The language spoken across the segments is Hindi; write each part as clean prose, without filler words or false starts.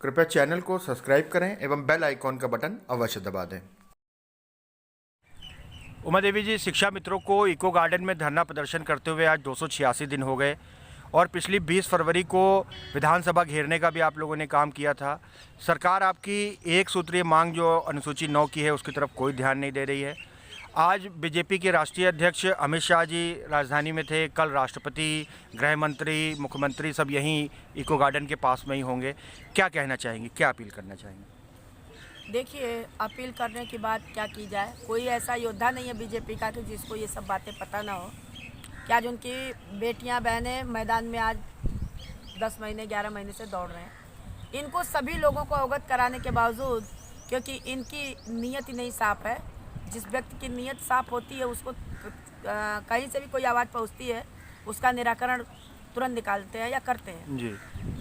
कृपया चैनल को सब्सक्राइब करें एवं बेल आइकॉन का बटन अवश्य दबा दें। उमा देवी जी, शिक्षा मित्रों को इको गार्डन में धरना प्रदर्शन करते हुए आज 286 दिन हो गए और पिछली 20 फरवरी को विधानसभा घेरने का भी आप लोगों ने काम किया था। सरकार आपकी एक सूत्रीय मांग जो अनुसूची 9 की है उसकी तरफ कोई ध्यान नहीं दे रही है। आज बीजेपी के राष्ट्रीय अध्यक्ष अमित शाह जी राजधानी में थे, कल राष्ट्रपति, गृह मंत्री, मुख्यमंत्री सब यहीं इको गार्डन के पास में ही होंगे। क्या कहना चाहेंगे, क्या अपील करना चाहेंगे? देखिए, अपील करने की बात क्या की जाए, कोई ऐसा योद्धा नहीं है बीजेपी का कि जिसको ये सब बातें पता ना हो। क्या जो उनकी बेटियां बहनें मैदान में आज 10 महीने 11 महीने से दौड़ रहे हैं, इनको सभी लोगों को अवगत कराने के बावजूद, क्योंकि इनकी नीयत ही नहीं साफ़ है। जिस व्यक्ति की नीयत साफ़ होती है उसको कहीं से भी कोई आवाज़ पहुँचती है उसका निराकरण तुरंत निकालते हैं या करते हैं जी।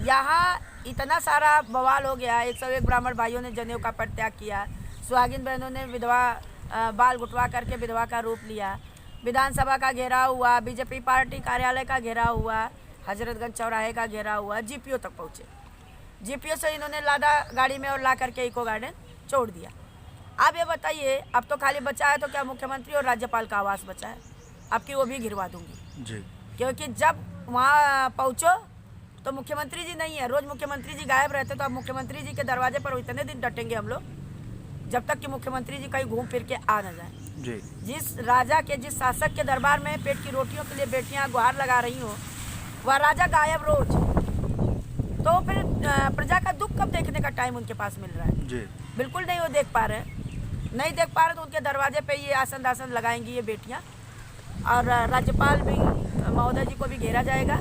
यहाँ इतना सारा बवाल हो गया। 101 ब्राह्मण भाइयों ने जनेऊ का परित्याग किया, सुहागिन बहनों ने विधवा बाल गुटवा करके विधवा का रूप लिया, विधानसभा का घेराव हुआ, बीजेपी पार्टी कार्यालय का घेराव हुआ, हजरतगंज चौराहे का घेराव हुआ, जीपीओ तक पहुँचे। जीपीओ से इन्होंने लादा गाड़ी में और ला करके इको गार्डन छोड़ दिया। अब ये बताइए, अब तो खाली बचा है तो क्या मुख्यमंत्री और राज्यपाल का आवास बचा है? आपकी वो भी गिरवा दूंगी जी। क्योंकि जब वहाँ पहुँचो तो मुख्यमंत्री जी नहीं है। रोज़ मुख्यमंत्री जी गायब रहते, तो अब मुख्यमंत्री जी के दरवाजे पर इतने दिन डटेंगे हम लोग जब तक कि मुख्यमंत्री जी कहीं घूम फिर के आ न जाए। जी। जिस राजा के, जिस शासक के दरबार में पेट की रोटियों के लिए बेटियां गुहार लगा रही हो, वह राजा गायब रोज, तो फिर प्रजा का दुख कब देखने का टाइम उनके पास मिल रहा है? जी। बिल्कुल नहीं वो देख पा रहे हैं। नहीं देख पा रहे तो उनके दरवाजे पे ये आसन दासन लगाएंगी ये बेटियां, और राज्यपाल भी महोदय जी को भी घेरा जाएगा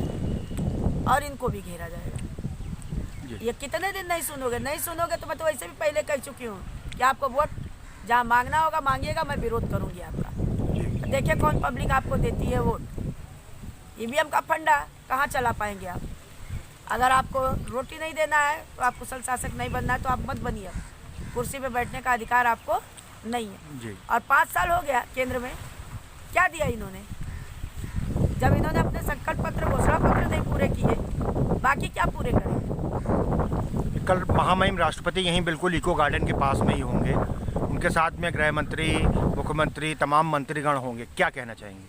और इनको भी घेरा जाएगा। ये कितने दिन नहीं सुनोगे? नहीं सुनोगे तो मैं तो वैसे भी पहले कह चुकी हूँ कि आपको वोट जहाँ मांगना होगा मांगिएगा, मैं विरोध करूँगी आपका। देखिए कौन पब्लिक आपको देती है वोट। ईवीएम का फंडा कहाँ चला पाएंगे आप? अगर आपको रोटी नहीं देना है तो आप कुशल शासक नहीं बनना है तो आप मत बनिए। कुर्सी पे बैठने का अधिकार आपको नहीं है जी। और 5 साल हो गया केंद्र में, क्या दिया इन्होंने? जब इन्होंने अपने संकल्प पत्र, घोषणा पत्र नहीं पूरे किए, बाकी क्या पूरे करें? कल महामहिम राष्ट्रपति यहीं बिल्कुल इको गार्डन के पास में ही होंगे, उनके साथ में गृह मंत्री, मुख्यमंत्री, तमाम मंत्रीगण होंगे। क्या कहना चाहेंगे?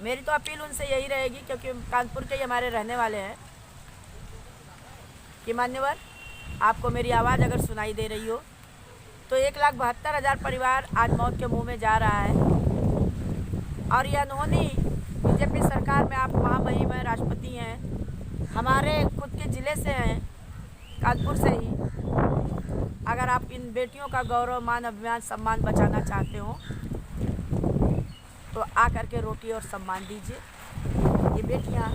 मेरी तो अपील उनसे यही रहेगी, क्योंकि कानपुर के ही हमारे रहने वाले हैं, कि मान्यवर आपको मेरी आवाज़ अगर सुनाई दे रही हो तो 1,72,000 परिवार आज मौत के मुंह में जा रहा है। और ये अनहोनी बीजेपी सरकार में आप महामहिम हैं, राष्ट्रपति हैं, हमारे खुद के ज़िले से हैं, कानपुर से ही। अगर आप इन बेटियों का गौरव, मान, अभिमान, सम्मान बचाना चाहते हो तो आकर के रोटी और सम्मान दीजिए। ये बेटियां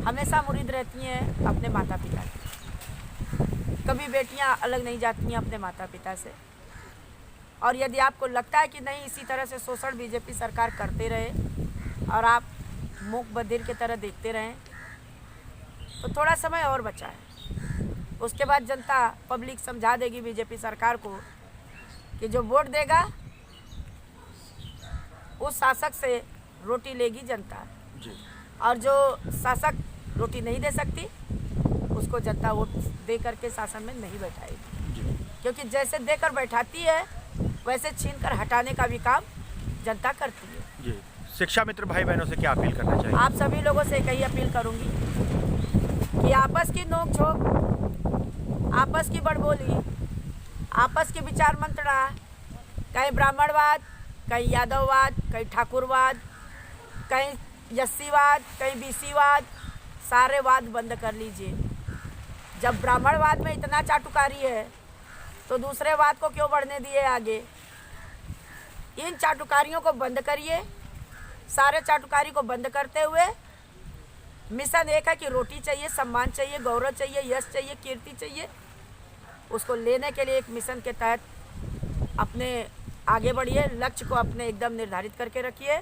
हमेशा मुरीद रहती हैं अपने माता पिता की, कभी बेटियां अलग नहीं जाती हैं अपने माता पिता से। और यदि आपको लगता है कि नहीं, इसी तरह से शोषण बीजेपी सरकार करते रहे और आप मूक बधिर की तरह देखते रहें, तो थोड़ा समय और बचा है। उसके बाद जनता, पब्लिक समझा देगी बीजेपी सरकार को कि जो वोट देगा उस शासक से रोटी लेगी जनता जी। और जो शासक रोटी नहीं दे सकती उसको जनता वोट दे करके शासन में नहीं बैठाएगी जी। क्योंकि जैसे देकर बैठाती है वैसे छीन कर हटाने का भी काम जनता करती है। जी। शिक्षा मित्र भाई बहनों से क्या अपील करना चाहिए? आप सभी लोगों से कही अपील करूंगी कि आपस की नोक झोंक, आपस की बड़बोली, आपस की विचार मंत्रणा, कहीं ब्राह्मणवाद, कहीं यादववाद, कहीं ठाकुरवाद, कहीं यस्सीवाद, कहीं बीसीवाद, सारे वाद बंद कर लीजिए। जब ब्राह्मणवाद में इतना चाटुकारी है तो दूसरे वाद को क्यों बढ़ने दिए आगे? इन चाटुकारियों को बंद करिए। सारे चाटुकारी को बंद करते हुए मिशन एक है कि रोटी चाहिए, सम्मान चाहिए, गौरव चाहिए, यश चाहिए, कीर्ति चाहिए। उसको लेने के लिए एक मिशन के तहत अपने आगे बढ़िए, लक्ष्य को अपने एकदम निर्धारित करके रखिए।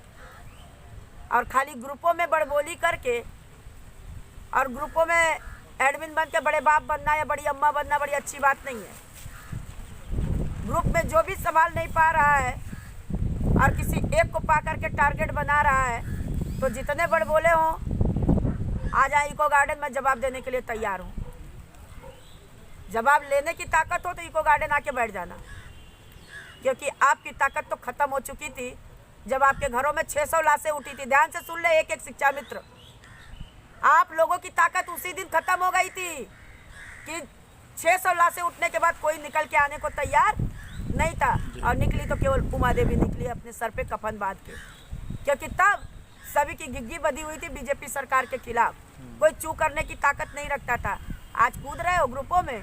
और खाली ग्रुपों में बड़बोली करके और ग्रुपों में एडमिन बन के बड़े बाप बनना या बड़ी अम्मा बनना बड़ी अच्छी बात नहीं है। ग्रुप में जो भी संभाल नहीं पा रहा है और किसी एक को पा करके टारगेट बना रहा है, तो जितने बड़बोले हों आ जाए इको गार्डन में, जवाब देने के लिए तैयार हूँ। जवाब लेने की ताकत हो तो इको गार्डन आके बैठ जाना, क्योंकि आपकी ताकत तो खत्म हो चुकी थी जब आपके घरों में 600 लाशें उठी थी। ध्यान से सुन ले एक एक शिक्षा मित्र, आप लोगों की ताकत उसी दिन खत्म हो गई थी कि 600 लाशें उठने के बाद कोई निकल के आने को तैयार नहीं था, और निकली तो केवल उमा देवी निकली अपने सर पे कफन बांध के, क्योंकि तब सभी की गिग्गी बधी हुई थी बीजेपी सरकार के खिलाफ। कोई चू करने की ताकत नहीं रखता था। आज कूद रहे हो ग्रुपों में,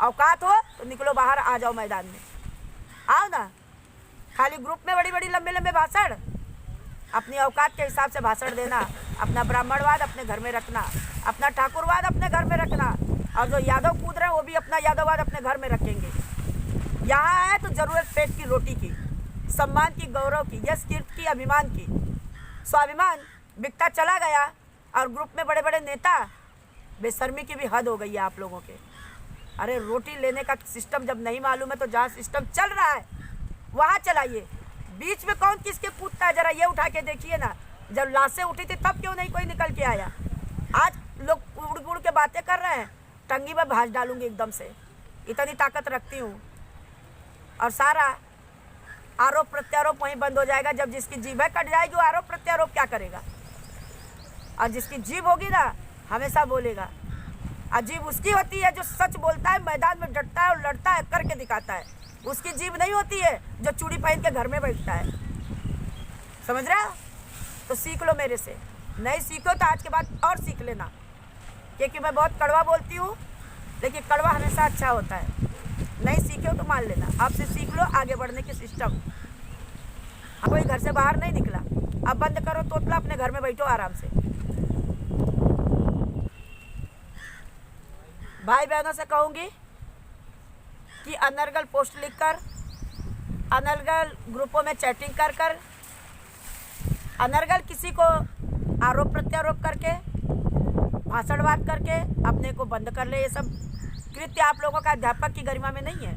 औकात हो तो निकलो बाहर, आ जाओ मैदान में, आओ ना। खाली ग्रुप में बड़ी बड़ी लंबे लंबे भाषण, अपनी औकात के हिसाब से भाषण देना, अपना ब्राह्मणवाद अपने घर में रखना, अपना ठाकुरवाद अपने घर में रखना, और जो यादव कूद रहे हैं वो भी अपना यादववाद अपने घर में रखेंगे। यहाँ आए तो जरूरत पेट की रोटी की, सम्मान की, गौरव की, यश कीर्ति की, अभिमान की। स्वाभिमान बिकता चला गया और ग्रुप में बड़े बड़े नेता, बेशर्मी की भी हद हो गई है आप लोगों के। अरे रोटी लेने का सिस्टम जब नहीं मालूम है तो जहाँ सिस्टम चल रहा है वहाँ चलाइए। बीच में कौन किसके कूदता है, जरा ये उठा के देखिए ना। जब लाशें उठी थी तब क्यों नहीं कोई निकल के आया? आज लोग उड़ उड़ के बातें कर रहे हैं, टंगी में भाज डालूंगी एकदम से, इतनी ताकत रखती हूँ। और सारा आरोप प्रत्यारोप वहीं बंद हो जाएगा। जब जिसकी जीभ कट जाएगी वो आरोप प्रत्यारोप क्या करेगा? और जिसकी जीभ होगी ना हमेशा बोलेगा। और जीभ उसकी होती है जो सच बोलता है, मैदान में डटता है और लड़ता है, करके दिखाता है। उसकी जीभ नहीं होती है जो चूड़ी पहन के घर में बैठता है। समझ रहे हो? तो सीख लो मेरे से, नहीं सीखो तो आज के बाद और सीख लेना, क्योंकि मैं बहुत कड़वा बोलती हूँ, लेकिन कड़वा हमेशा अच्छा होता है। नहीं सीखे हो तो मान लेना, आपसे सीख लो आगे बढ़ने की सिस्टम। कोई घर से बाहर नहीं निकला, अब बंद करो तोतला, अपने घर में बैठो आराम से। भाई बहनों से कहूँगी कि अनर्गल पोस्ट लिखकर, अनर्गल ग्रुपों में चैटिंग कर कर, अनर्गल किसी को आरोप प्रत्यारोप करके, भाषणवाद करके अपने को बंद कर ले। ये सब कृत्य आप लोगों का अध्यापक की गरिमा में नहीं है।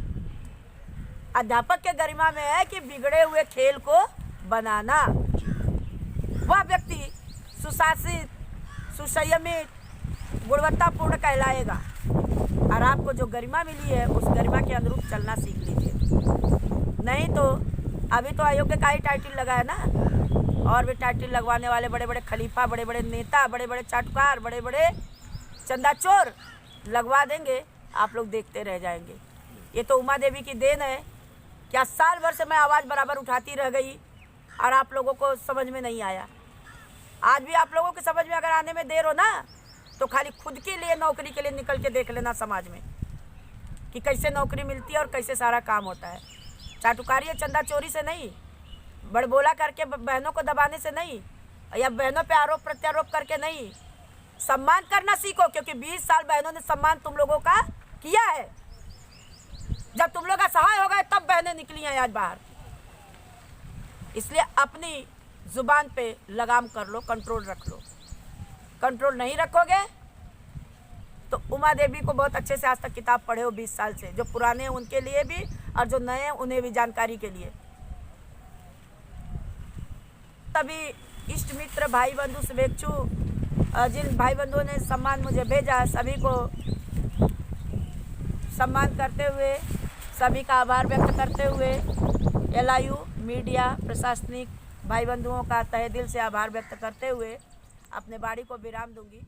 अध्यापक के गरिमा में है कि बिगड़े हुए खेल को बनाना। वह व्यक्ति सुशासित, सुसंयमित, गुणवत्तापूर्ण कहलाएगा। और आपको जो गरिमा मिली है उस गरिमा के अनुरूप चलना सीख लीजिए, नहीं तो अभी तो अयोग्य का ही टाइटल लगा है ना, और भी टाइटल लगवाने वाले बड़े बड़े खलीफा, बड़े बड़े नेता, बड़े बड़े चाटुकार, बड़े बड़े चंदाचोर लगवा देंगे, आप लोग देखते रह जाएंगे। ये तो उमा देवी की देन है। क्या साल भर से मैं आवाज़ बराबर उठाती रह गई और आप लोगों को समझ में नहीं आया? आज भी आप लोगों के समझ में अगर आने में देर हो ना, तो खाली खुद के लिए नौकरी के लिए निकल के देख लेना समाज में कि कैसे नौकरी मिलती है और कैसे सारा काम होता है। चाटुकारी या चंदा चोरी से नहीं, बड़बोला करके बहनों को दबाने से नहीं, या बहनों पे आरोप प्रत्यारोप करके नहीं। सम्मान करना सीखो, क्योंकि 20 साल बहनों ने सम्मान तुम लोगों का किया है। जब तुम लोग असहाय हो गए तब बहनें निकली हैं आज बाहर। इसलिए अपनी जुबान पे लगाम कर लो, कंट्रोल रख लो। कंट्रोल नहीं रखोगे तो उमा देवी को बहुत अच्छे से आज तक किताब पढ़े हो 20 साल से, जो पुराने हैं उनके लिए भी और जो नए हैं उन्हें भी जानकारी के लिए। तभी इष्ट मित्र भाई बंधु शुभेच्छु, जिन भाई बंधुओं ने सम्मान मुझे भेजा, सभी को सम्मान करते हुए, सभी का आभार व्यक्त करते हुए, LIU मीडिया प्रशासनिक भाई बंधुओं का तहे दिल से आभार व्यक्त करते हुए अपने बाड़ी को विराम दूंगी।